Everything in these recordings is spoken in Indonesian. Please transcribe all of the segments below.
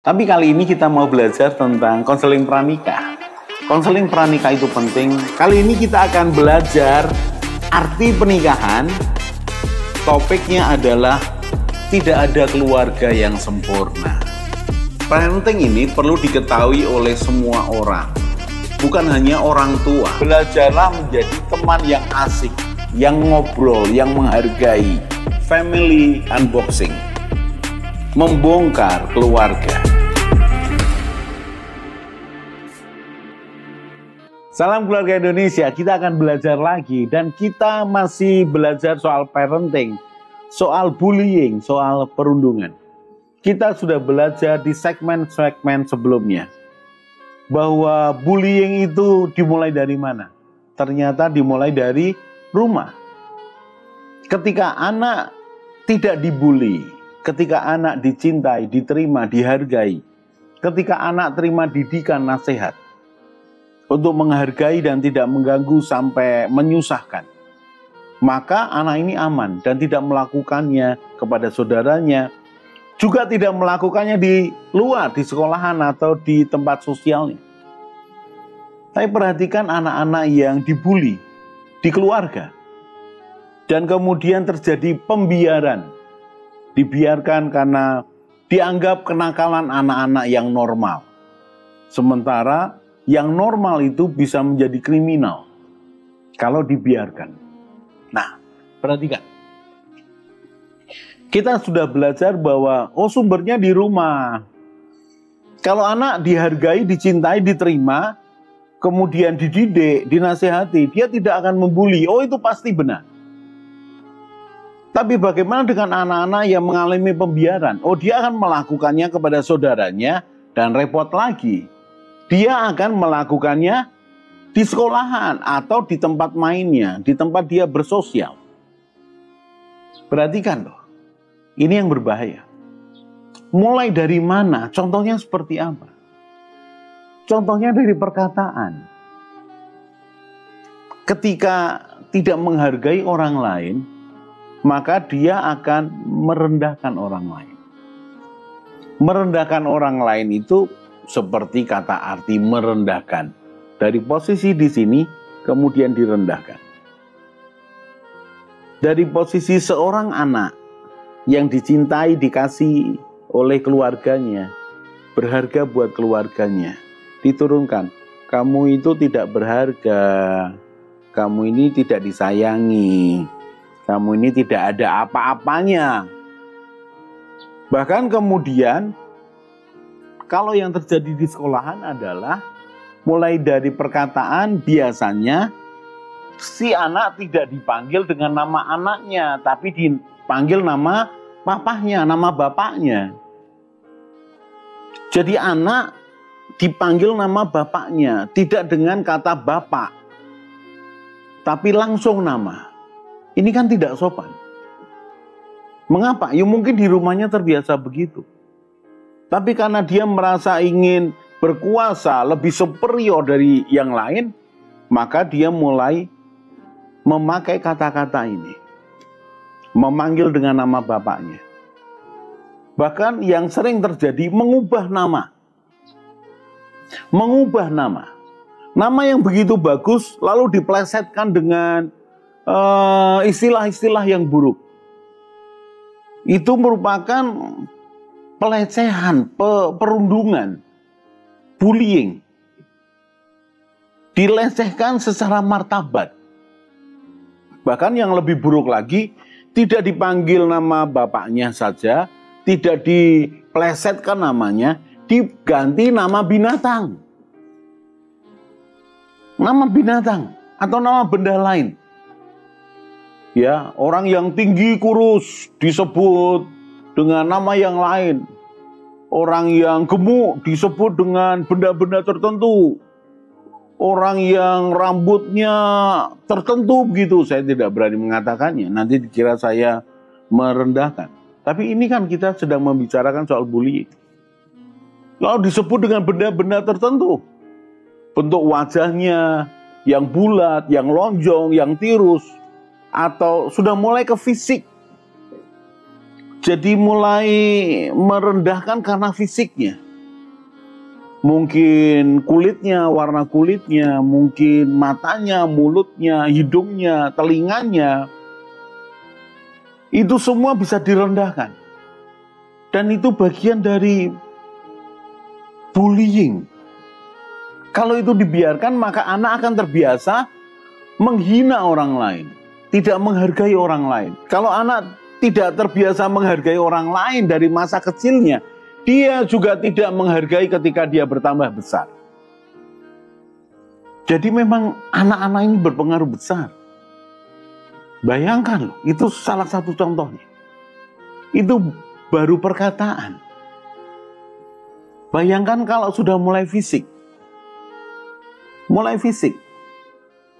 Tapi kali ini kita mau belajar tentang konseling pranikah. Konseling pranikah itu penting. Kali ini kita akan belajar arti pernikahan. Topiknya adalah tidak ada keluarga yang sempurna. Parenting ini perlu diketahui oleh semua orang, bukan hanya orang tua. Belajarlah menjadi teman yang asik, yang ngobrol, yang menghargai. Family unboxing, membongkar keluarga. Salam keluarga Indonesia, kita akan belajar lagi dan kita masih belajar soal parenting, soal bullying, soal perundungan. Kita sudah belajar di segmen-segmen sebelumnya bahwa bullying itu dimulai dari mana? Ternyata dimulai dari rumah. Ketika anak tidak dibully, ketika anak dicintai, diterima, dihargai, ketika anak terima didikan, nasihat untuk menghargai dan tidak mengganggu sampai menyusahkan, maka anak ini aman dan tidak melakukannya kepada saudaranya, juga tidak melakukannya di luar, di sekolahan atau di tempat sosialnya. Tapi perhatikan anak-anak yang dibully di keluarga dan kemudian terjadi pembiaran, dibiarkan karena dianggap kenakalan anak-anak yang normal, sementara yang normal itu bisa menjadi kriminal kalau dibiarkan. Nah, perhatikan. Kita sudah belajar bahwa sumbernya di rumah. Kalau anak dihargai, dicintai, diterima, kemudian dididik, dinasihati, dia tidak akan membuli. Itu pasti benar. Tapi bagaimana dengan anak-anak yang mengalami pembiaran? Dia akan melakukannya kepada saudaranya dan repot lagi. Dia akan melakukannya di sekolahan atau di tempat mainnya, di tempat dia bersosial. Perhatikan loh, ini yang berbahaya. Mulai dari mana? Contohnya seperti apa? Contohnya dari perkataan. Ketika tidak menghargai orang lain, maka dia akan merendahkan orang lain. Merendahkan orang lain itu seperti kata arti merendahkan. Dari posisi di sini, kemudian direndahkan. Dari posisi seorang anak yang dicintai, dikasih oleh keluarganya, berharga buat keluarganya, diturunkan. Kamu itu tidak berharga, kamu ini tidak disayangi, kamu ini tidak ada apa-apanya. Bahkan kemudian, kalau yang terjadi di sekolahan adalah mulai dari perkataan, biasanya si anak tidak dipanggil dengan nama anaknya, tapi dipanggil nama papahnya, nama bapaknya. Jadi anak dipanggil nama bapaknya, tidak dengan kata bapak, tapi langsung nama. Ini kan tidak sopan. Mengapa? Mungkin di rumahnya terbiasa begitu. Tapi karena dia merasa ingin berkuasa, lebih superior dari yang lain, maka dia mulai memakai kata-kata ini. Memanggil dengan nama bapaknya. Bahkan yang sering terjadi, mengubah nama. Mengubah nama. Nama yang begitu bagus, lalu diplesetkan dengan istilah-istilah yang buruk. Itu merupakan pelecehan, perundungan, bullying. Dilecehkan secara martabat. Bahkan yang lebih buruk lagi, tidak dipanggil nama bapaknya saja, tidak diplesetkan namanya, diganti nama binatang. Nama binatang atau nama benda lain. Ya, orang yang tinggi kurus disebut dengan nama yang lain. Orang yang gemuk disebut dengan benda-benda tertentu. Orang yang rambutnya tertentu begitu. Saya tidak berani mengatakannya. Nanti dikira saya merendahkan. Tapi ini kan kita sedang membicarakan soal bullying. Lalu disebut dengan benda-benda tertentu. Bentuk wajahnya yang bulat, yang lonjong, yang tirus. Atau sudah mulai ke fisik. Jadi mulai merendahkan karena fisiknya. mungkin kulitnya, warna kulitnya, mungkin matanya, mulutnya, hidungnya, telinganya. Itu semua bisa direndahkan. Dan itu bagian dari bullying. Kalau itu dibiarkan, maka anak akan terbiasa menghina orang lain, tidak menghargai orang lain. Kalau anak tidak terbiasa menghargai orang lain dari masa kecilnya, dia juga tidak menghargai ketika dia bertambah besar. Jadi memang anak-anak ini berpengaruh besar. Bayangkan, itu salah satu contohnya. Itu baru perkataan. Bayangkan kalau sudah mulai fisik. Mulai fisik.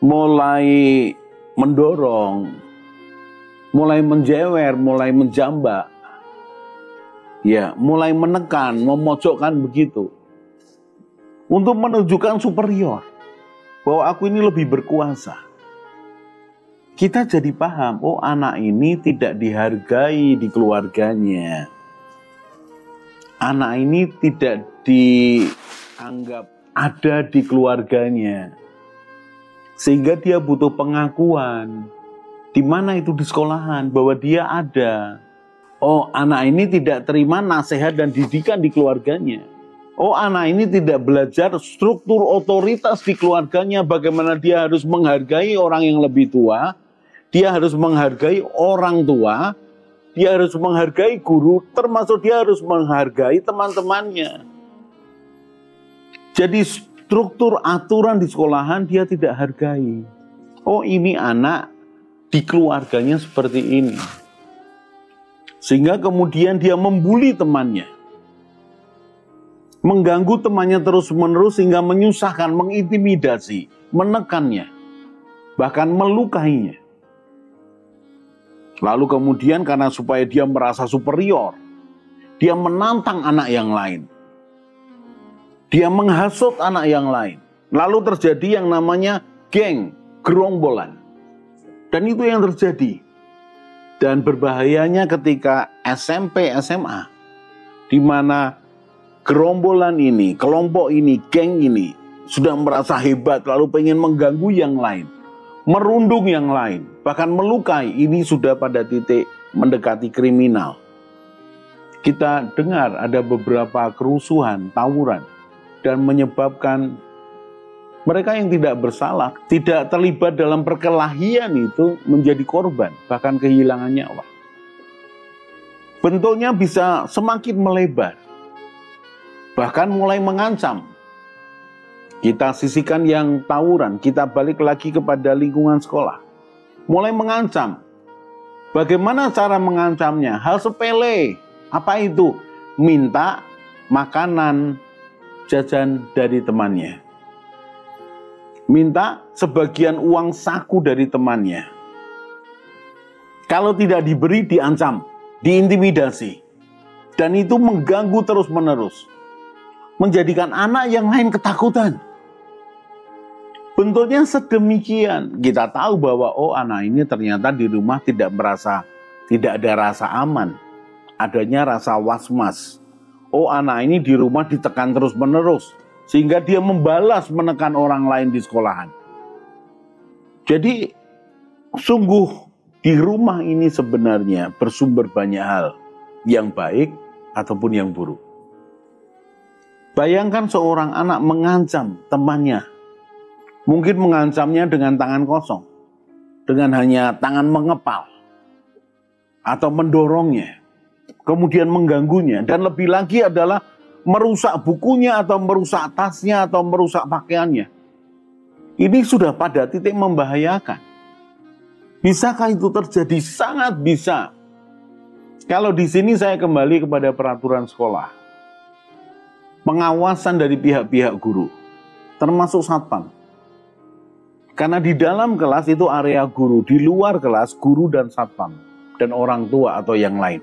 Mulai mendorong, mulai menjewer, mulai menjambak. Ya, mulai menekan, memojokkan begitu. Untuk menunjukkan superior. Bahwa aku ini lebih berkuasa. Kita jadi paham, oh anak ini tidak dihargai di keluarganya. Anak ini tidak dianggap ada di keluarganya. Sehingga dia butuh pengakuan. Di mana itu di sekolahan, bahwa dia ada. Oh, anak ini tidak terima nasihat dan didikan di keluarganya. Oh, anak ini tidak belajar struktur otoritas di keluarganya. Bagaimana dia harus menghargai orang yang lebih tua. Dia harus menghargai orang tua. Dia harus menghargai guru. Termasuk dia harus menghargai teman-temannya. Jadi struktur aturan di sekolahan dia tidak hargai. Oh, ini anak di keluarganya seperti ini. Sehingga kemudian dia membuli temannya. Mengganggu temannya terus-menerus sehingga menyusahkan, mengintimidasi, menekannya. Bahkan melukainya. Lalu kemudian karena supaya dia merasa superior, dia menantang anak yang lain. Dia menghasut anak yang lain. Lalu terjadi yang namanya geng, gerombolan. Dan itu yang terjadi. Dan berbahayanya ketika SMP, SMA. Di mana gerombolan ini, kelompok ini, geng ini sudah merasa hebat lalu pengen mengganggu yang lain. Merundung yang lain. Bahkan melukai. Ini sudah pada titik mendekati kriminal. Kita dengar ada beberapa kerusuhan, tawuran. Dan menyebabkan mereka yang tidak bersalah, tidak terlibat dalam perkelahian itu menjadi korban, bahkan kehilangan nyawa. Bentuknya bisa semakin melebar, bahkan mulai mengancam. Kita sisihkan yang tawuran, kita balik lagi kepada lingkungan sekolah. Mulai mengancam. Bagaimana cara mengancamnya? Hal sepele. Apa itu? Minta makanan jajan dari temannya. Minta sebagian uang saku dari temannya. Kalau tidak diberi, diancam, diintimidasi. Dan itu mengganggu terus-menerus. Menjadikan anak yang lain ketakutan. Bentuknya sedemikian. Kita tahu bahwa oh anak ini ternyata di rumah tidak ada rasa aman. Adanya rasa was-was. Oh anak ini di rumah ditekan terus-menerus. Sehingga dia membalas menekan orang lain di sekolahan. Jadi sungguh di rumah ini sebenarnya bersumber banyak hal. Yang baik ataupun yang buruk. Bayangkan seorang anak mengancam temannya. Mungkin mengancamnya dengan tangan kosong. Dengan hanya tangan mengepal. Atau mendorongnya. Kemudian mengganggunya. Dan lebih lagi adalah merusak bukunya atau merusak tasnya atau merusak pakaiannya. Ini sudah pada titik membahayakan. Bisakah itu terjadi? Sangat bisa. Kalau di sini saya kembali kepada peraturan sekolah. Pengawasan dari pihak-pihak guru. Termasuk satpam. Karena di dalam kelas itu area guru, di luar kelas guru dan satpam. Dan orang tua atau yang lain.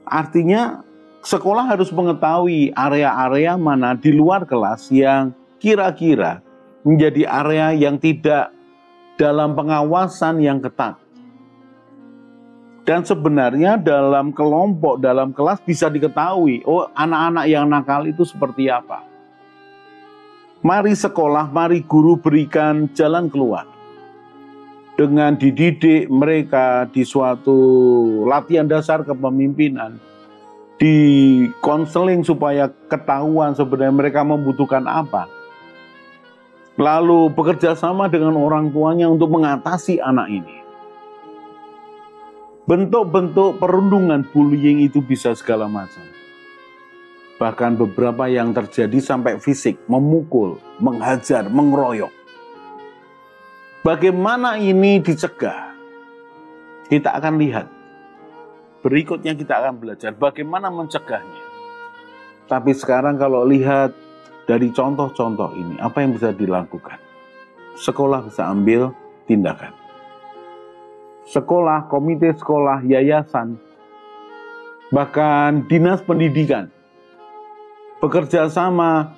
Artinya sekolah harus mengetahui area-area mana di luar kelas yang kira-kira menjadi area yang tidak dalam pengawasan yang ketat. Dan sebenarnya dalam kelompok, dalam kelas bisa diketahui, oh anak-anak yang nakal itu seperti apa. Mari sekolah, mari guru berikan jalan keluar. Dengan dididik mereka di suatu latihan dasar kepemimpinan, di konseling supaya ketahuan sebenarnya mereka membutuhkan apa. Lalu bekerja sama dengan orang tuanya untuk mengatasi anak ini. Bentuk-bentuk perundungan bullying itu bisa segala macam. Bahkan beberapa yang terjadi sampai fisik, memukul, menghajar, mengeroyok. Bagaimana ini dicegah? Kita akan lihat. Berikutnya kita akan belajar bagaimana mencegahnya. Tapi sekarang kalau lihat dari contoh-contoh ini, apa yang bisa dilakukan? Sekolah bisa ambil tindakan. Sekolah, komite sekolah, yayasan, bahkan dinas pendidikan, bekerja sama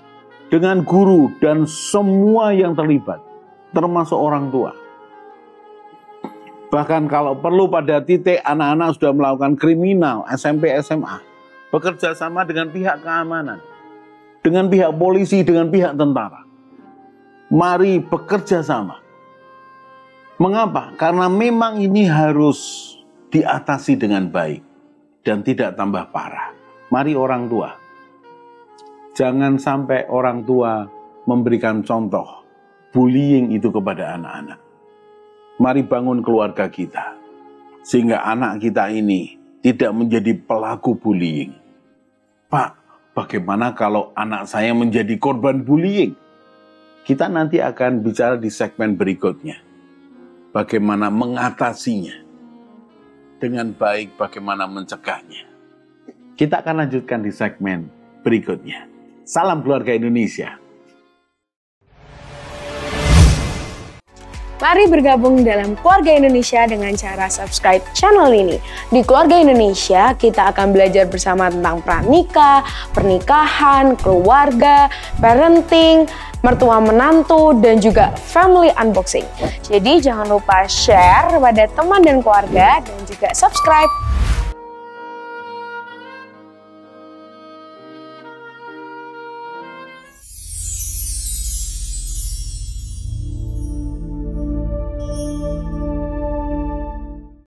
dengan guru dan semua yang terlibat, termasuk orang tua. Bahkan kalau perlu pada titik anak-anak sudah melakukan kriminal, SMP, SMA, bekerja sama dengan pihak keamanan, dengan pihak polisi, dengan pihak tentara. Mari bekerja sama. Mengapa? Karena memang ini harus diatasi dengan baik dan tidak tambah parah. Mari orang tua. Jangan sampai orang tua memberikan contoh bullying itu kepada anak-anak. Mari bangun keluarga kita, sehingga anak kita ini tidak menjadi pelaku bullying. Pak, bagaimana kalau anak saya menjadi korban bullying? Kita nanti akan bicara di segmen berikutnya. Bagaimana mengatasinya dengan baik, bagaimana mencegahnya. Kita akan lanjutkan di segmen berikutnya. Salam keluarga Indonesia. Mari bergabung dalam Keluarga Indonesia dengan cara subscribe channel ini. Di Keluarga Indonesia, kita akan belajar bersama tentang pranikah, pernikahan, keluarga, parenting, mertua menantu, dan juga family unboxing. Jadi jangan lupa share pada teman dan keluarga dan juga subscribe.